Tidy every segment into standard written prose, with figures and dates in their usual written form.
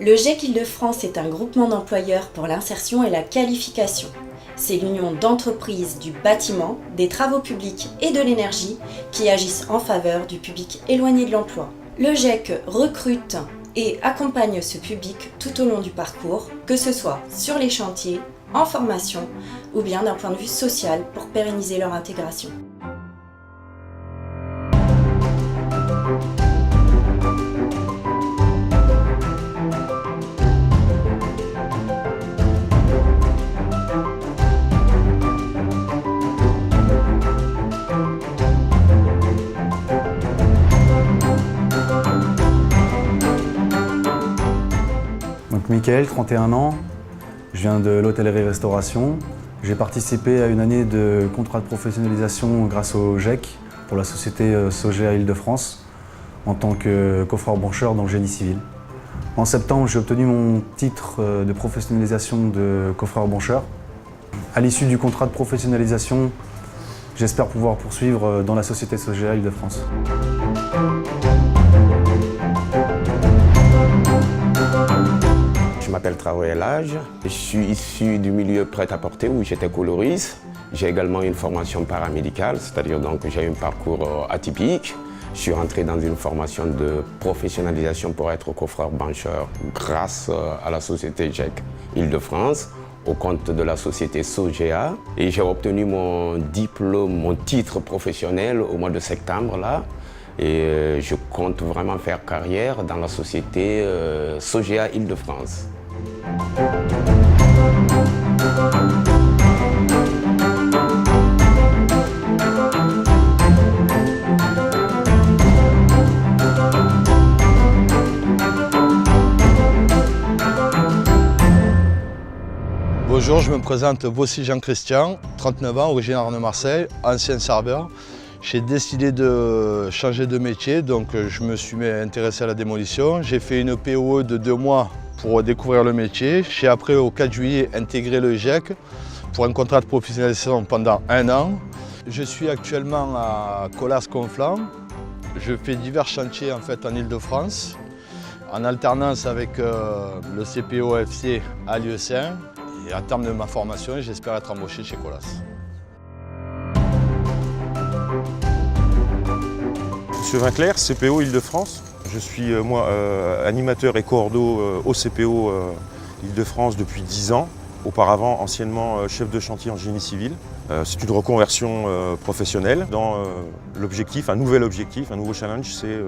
Le GEC Île-de-France est un groupement d'employeurs pour l'insertion et la qualification. C'est l'union d'entreprises du bâtiment, des travaux publics et de l'énergie qui agissent en faveur du public éloigné de l'emploi. Le GEC recrute et accompagne ce public tout au long du parcours, que ce soit sur les chantiers, en formation ou bien d'un point de vue social pour pérenniser leur intégration. Donc Mickaël, 31 ans, je viens de l'hôtellerie-restauration. J'ai participé à une année de contrat de professionnalisation grâce au GEC pour la société Sogea Île-de-France en tant que coffreur-brancheur dans le génie civil. En septembre, j'ai obtenu mon titre de professionnalisation de coffreur-brancheur. À l'issue du contrat de professionnalisation, j'espère pouvoir poursuivre dans la société Sogea Île-de-France. Je m'appelle Traoré Elhadj, je suis issu du milieu prêt-à-porter où j'étais coloriste. J'ai également une formation paramédicale, c'est-à-dire donc j'ai un parcours atypique. Je suis rentré dans une formation de professionnalisation pour être coffreur-brancheur grâce à la société GEC Île-de-France, au compte de la société Sogea. Et j'ai obtenu mon diplôme, mon titre professionnel au mois de septembre là. Et je compte vraiment faire carrière dans la société Sogea Île-de-France. Bonjour, je me présente Bossy Jean-Christian, 39 ans, originaire de Marseille, ancien serveur. J'ai décidé de changer de métier, donc je me suis intéressé à la démolition. J'ai fait une POE de 2 mois pour découvrir le métier. J'ai après, au 4 juillet, intégré le GEC pour un contrat de professionnalisation pendant 1 an. Je suis actuellement à Colas-Conflans. Je fais divers chantiers en Île-de-France, en alternance avec le CPO-FC à Lieusaint. Et à terme de ma formation, j'espère être embauché chez Colas. Monsieur Vinclair, CPO Île-de-France. Je suis animateur et cordeau au CPO Île-de-France depuis 10 ans. Auparavant, anciennement chef de chantier en génie civil. C'est une reconversion professionnelle dans l'objectif, un nouveau challenge, c'est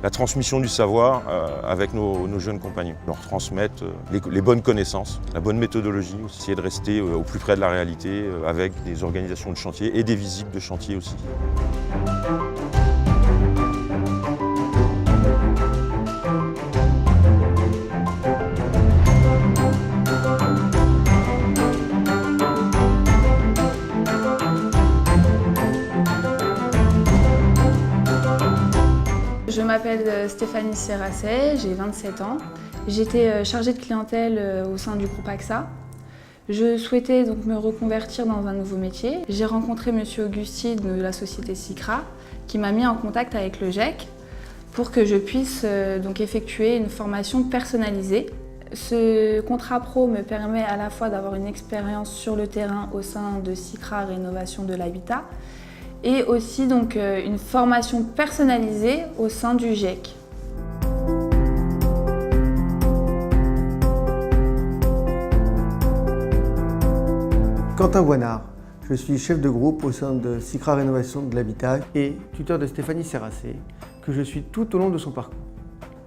la transmission du savoir avec nos jeunes compagnons. Leur transmettre les bonnes connaissances, la bonne méthodologie, essayer de rester au plus près de la réalité avec des organisations de chantier et des visites de chantier aussi. Je m'appelle Stéphanie Serrasset, j'ai 27 ans. J'étais chargée de clientèle au sein du groupe AXA. Je souhaitais donc me reconvertir dans un nouveau métier. J'ai rencontré M. Augusti de la société Sicra qui m'a mis en contact avec le GEC pour que je puisse donc effectuer une formation personnalisée. Ce contrat pro me permet à la fois d'avoir une expérience sur le terrain au sein de Sicra Rénovation de l'Habitat et aussi donc une formation personnalisée au sein du GEC. Quentin Boinard, je suis chef de groupe au sein de Sicra Rénovation de l'Habitat et tuteur de Stéphanie Serrasset, que je suis tout au long de son parcours.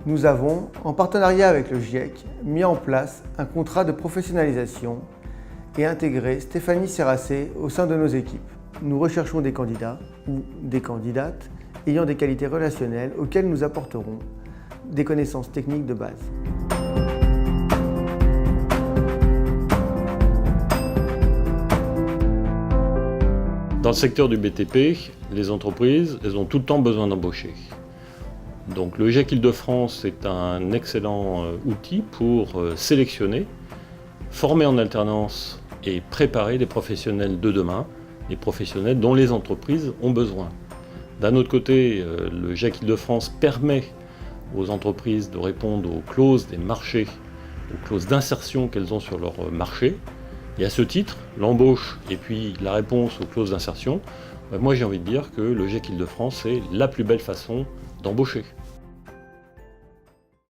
Nous avons, en partenariat avec le GIEC, mis en place un contrat de professionnalisation et intégré Stéphanie Serrasset au sein de nos équipes. Nous recherchons des candidats ou des candidates ayant des qualités relationnelles auxquelles nous apporterons des connaissances techniques de base. Dans le secteur du BTP, les entreprises, elles ont tout le temps besoin d'embaucher. Donc le GEC Île-de-France est un excellent outil pour sélectionner, former en alternance et préparer les professionnels de demain, les professionnels dont les entreprises ont besoin. D'un autre côté, le GEC Île-de-France permet aux entreprises de répondre aux clauses des marchés aux clauses d'insertion qu'elles ont sur leur marché. Et à ce titre, l'embauche et puis la réponse aux clauses d'insertion, moi j'ai envie de dire que le GEC Île-de-France est la plus belle façon d'embaucher.